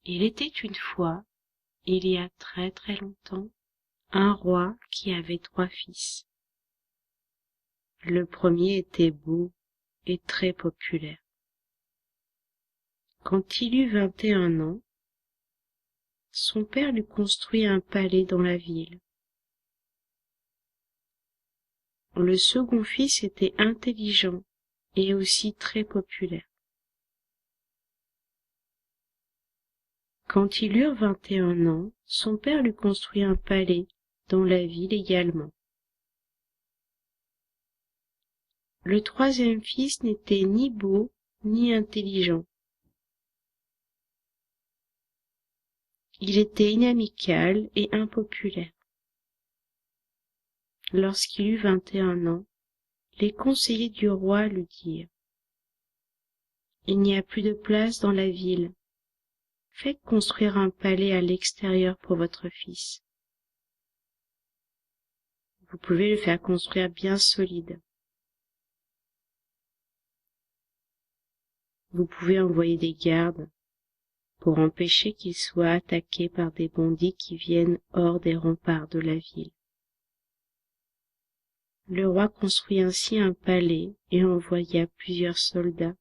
Il était une fois, il y a très très longtemps, un roi qui avait 3 fils. Le premier était beau et très populaire. Quand il eut 21 ans, son père lui construit un palais dans la ville. Le second fils était intelligent et aussi très populaire. Quand ils eurent 21 ans, son père lui construit un palais dans la ville également. Le troisième fils n'était ni beau ni intelligent. Il était inamical et impopulaire. Lorsqu'il eut 21 ans, les conseillers du roi lui dirent: « Il n'y a plus de place dans la ville. Faites construire un palais à l'extérieur pour votre fils. Vous pouvez le faire construire bien solide. Vous pouvez envoyer des gardes pour empêcher qu'il soit attaqué par des bandits qui viennent hors des remparts de la ville. » Le roi construit ainsi un palais et envoya plusieurs soldats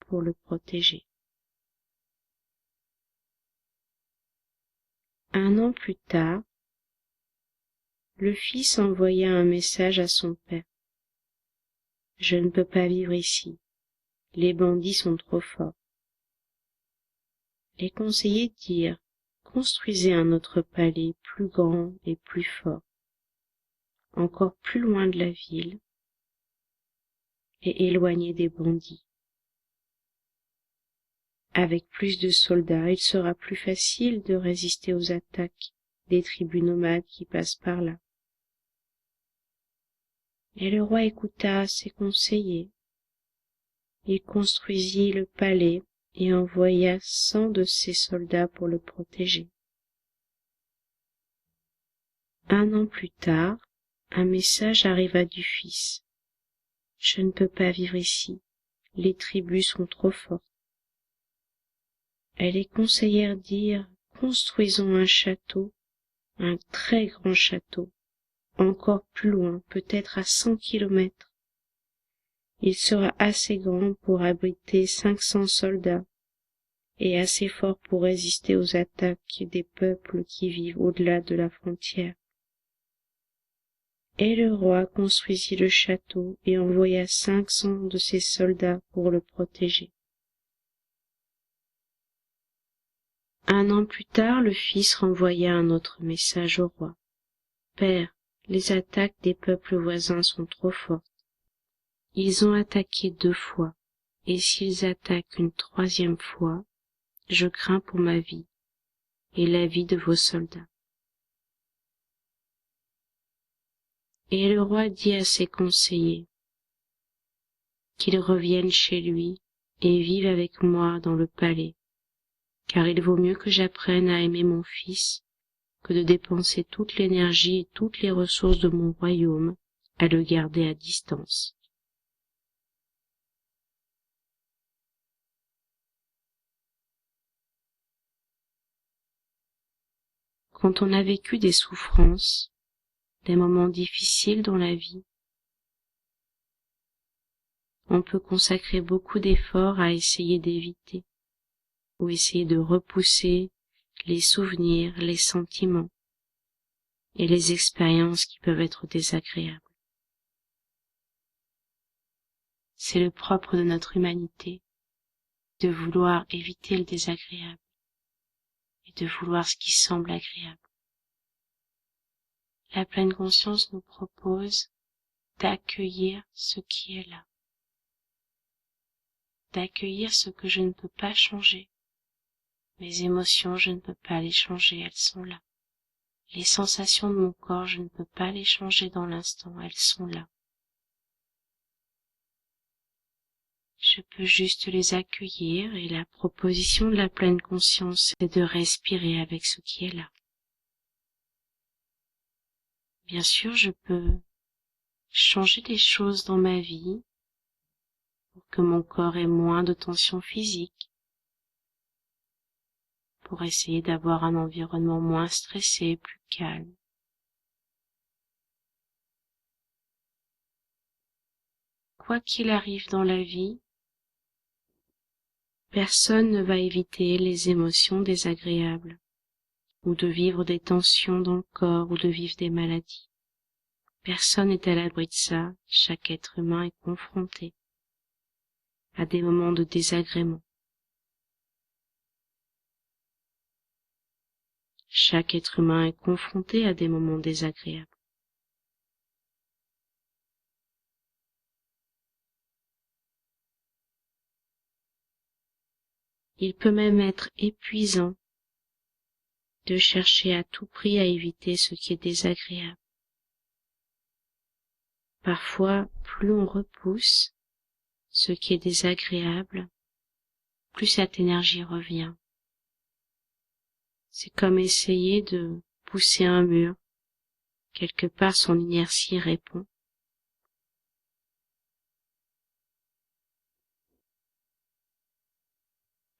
pour le protéger. Un an plus tard, le fils envoya un message à son père. « Je ne peux pas vivre ici. Les bandits sont trop forts. » Les conseillers dirent: « Construisez un autre palais plus grand et plus fort, encore plus loin de la ville et éloigné des bandits. Avec plus de soldats, il sera plus facile de résister aux attaques des tribus nomades qui passent par là. » Et le roi écouta ses conseillers. Il construisit le palais et envoya 100 de ses soldats pour le protéger. Un an plus tard, un message arriva du fils. « Je ne peux pas vivre ici. Les tribus sont trop fortes. » Et les conseillères dirent: « Construisons un château, un très grand château, encore plus loin, peut-être à 100 kilomètres. Il sera assez grand pour abriter 500 soldats et assez fort pour résister aux attaques des peuples qui vivent au-delà de la frontière. » Et le roi construisit le château et envoya 500 de ses soldats pour le protéger. Un an plus tard, le fils renvoya un autre message au roi. « Père, les attaques des peuples voisins sont trop fortes. Ils ont attaqué 2 fois, et s'ils attaquent une 3e fois, je crains pour ma vie et la vie de vos soldats. » Et le roi dit à ses conseillers qu'ils reviennent chez lui et vivent avec moi dans le palais, car il vaut mieux que j'apprenne à aimer mon fils que de dépenser toute l'énergie et toutes les ressources de mon royaume à le garder à distance. Quand on a vécu des souffrances, des moments difficiles dans la vie, on peut consacrer beaucoup d'efforts à essayer d'éviter ou essayer de repousser les souvenirs, les sentiments et les expériences qui peuvent être désagréables. C'est le propre de notre humanité de vouloir éviter le désagréable et de vouloir ce qui semble agréable. La pleine conscience nous propose d'accueillir ce qui est là, d'accueillir ce que je ne peux pas changer. Mes émotions, je ne peux pas les changer, elles sont là. Les sensations de mon corps, je ne peux pas les changer dans l'instant, elles sont là. Je peux juste les accueillir et la proposition de la pleine conscience, c'est de respirer avec ce qui est là. Bien sûr, je peux changer des choses dans ma vie pour que mon corps ait moins de tension physique, pour essayer d'avoir un environnement moins stressé, plus calme. Quoi qu'il arrive dans la vie, personne ne va éviter les émotions désagréables, ou de vivre des tensions dans le corps, ou de vivre des maladies. Personne n'est à l'abri de ça, chaque être humain est confronté à des moments de désagrément. Chaque être humain est confronté à des moments désagréables. Il peut même être épuisant de chercher à tout prix à éviter ce qui est désagréable. Parfois, plus on repousse ce qui est désagréable, plus cette énergie revient. C'est comme essayer de pousser un mur. Quelque part, son inertie répond.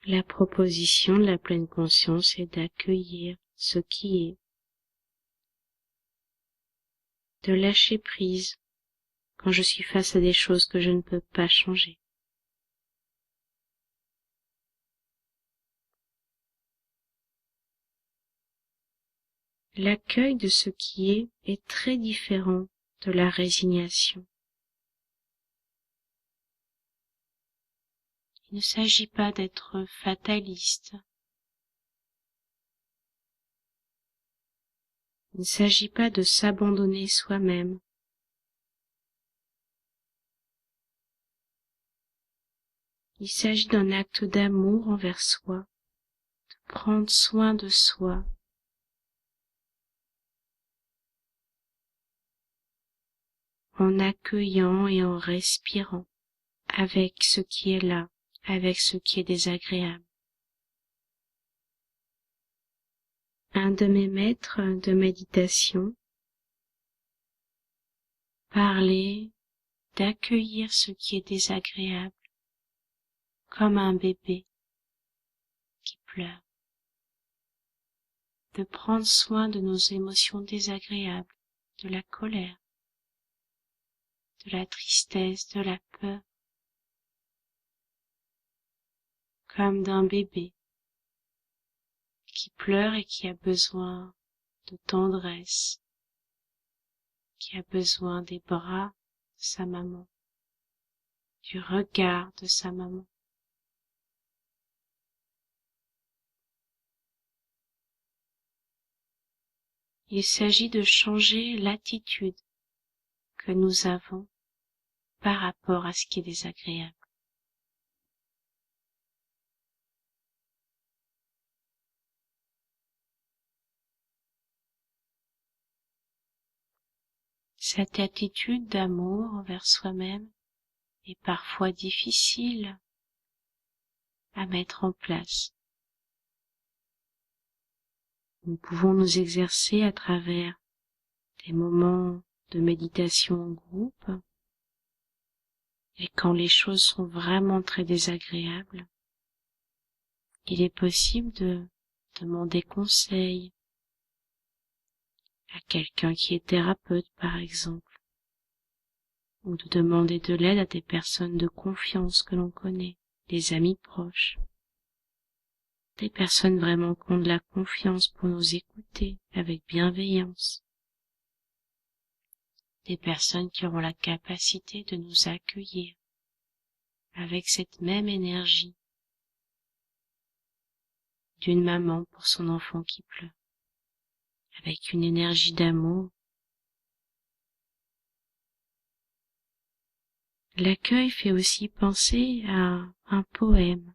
La proposition de la pleine conscience est d'accueillir ce qui est, de lâcher prise quand je suis face à des choses que je ne peux pas changer. L'accueil de ce qui est très différent de la résignation. Il ne s'agit pas d'être fataliste. Il ne s'agit pas de s'abandonner soi-même. Il s'agit d'un acte d'amour envers soi, de prendre soin de soi, en accueillant et en respirant avec ce qui est là, avec ce qui est désagréable. Un de mes maîtres de méditation parlait d'accueillir ce qui est désagréable comme un bébé qui pleure, de prendre soin de nos émotions désagréables, de la colère, de la tristesse, de la peur, comme d'un bébé qui pleure et qui a besoin de tendresse, qui a besoin des bras de sa maman, du regard de sa maman. Il s'agit de changer l'attitude que nous avons par rapport à ce qui est désagréable. Cette attitude d'amour envers soi-même est parfois difficile à mettre en place. Nous pouvons nous exercer à travers des moments de méditation en groupe, et quand les choses sont vraiment très désagréables, il est possible de demander conseil à quelqu'un qui est thérapeute par exemple, ou de demander de l'aide à des personnes de confiance que l'on connaît, des amis proches, des personnes vraiment qui ont de la confiance pour nous écouter avec bienveillance, des personnes qui auront la capacité de nous accueillir avec cette même énergie d'une maman pour son enfant qui pleure, avec une énergie d'amour. L'accueil fait aussi penser à un poème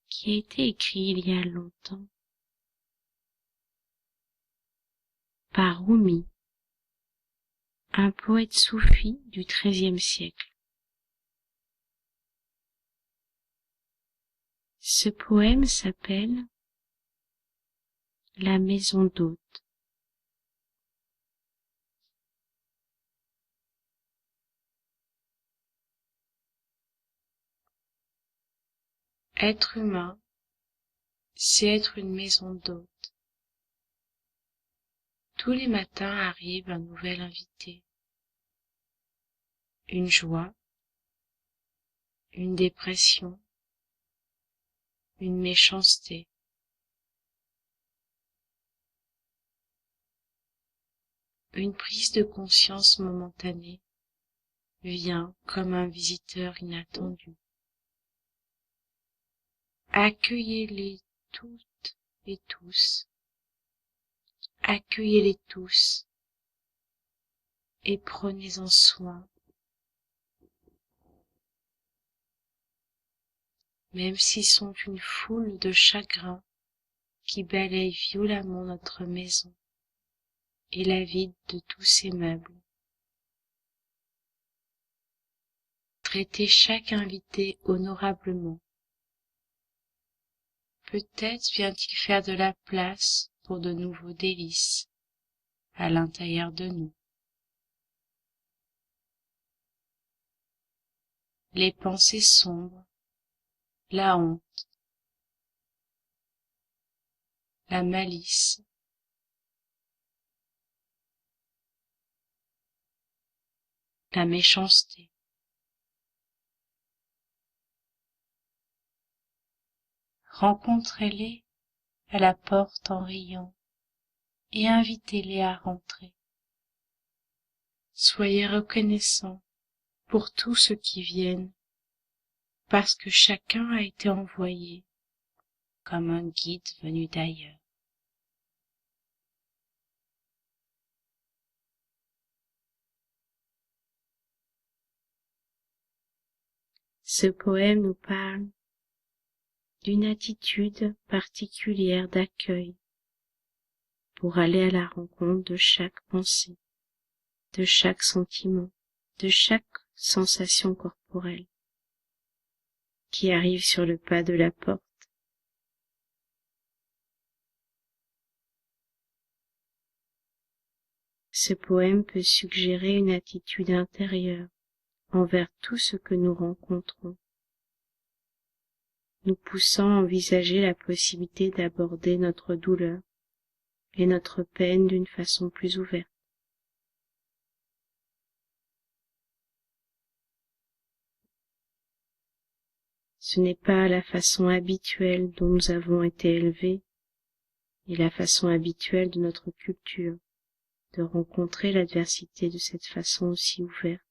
qui a été écrit il y a longtemps par Rumi, un poète soufi du XIIIe siècle. Ce poème s'appelle La maison d'hôte. Être humain, c'est être une maison d'hôte. Tous les matins arrive un nouvel invité. Une joie, une dépression, une méchanceté. Une prise de conscience momentanée vient comme un visiteur inattendu. Accueillez-les toutes et tous. Accueillez-les tous et prenez-en soin. Même s'ils sont une foule de chagrins qui balayent violemment notre maison et la vide de tous ses meubles. Traitez chaque invité honorablement. Peut-être vient-il faire de la place pour de nouveaux délices à l'intérieur de nous. Les pensées sombres, la honte, la malice, la méchanceté. Rencontrez-les à la porte en riant et invitez-les à rentrer. Soyez reconnaissants pour tous ceux qui viennent, parce que chacun a été envoyé comme un guide venu d'ailleurs. Ce poème nous parle d'une attitude particulière d'accueil pour aller à la rencontre de chaque pensée, de chaque sentiment, de chaque sensation corporelle qui arrive sur le pas de la porte. Ce poème peut suggérer une attitude intérieure envers tout ce que nous rencontrons, nous poussant à envisager la possibilité d'aborder notre douleur et notre peine d'une façon plus ouverte. Ce n'est pas la façon habituelle dont nous avons été élevés et la façon habituelle de notre culture de rencontrer l'adversité de cette façon aussi ouverte.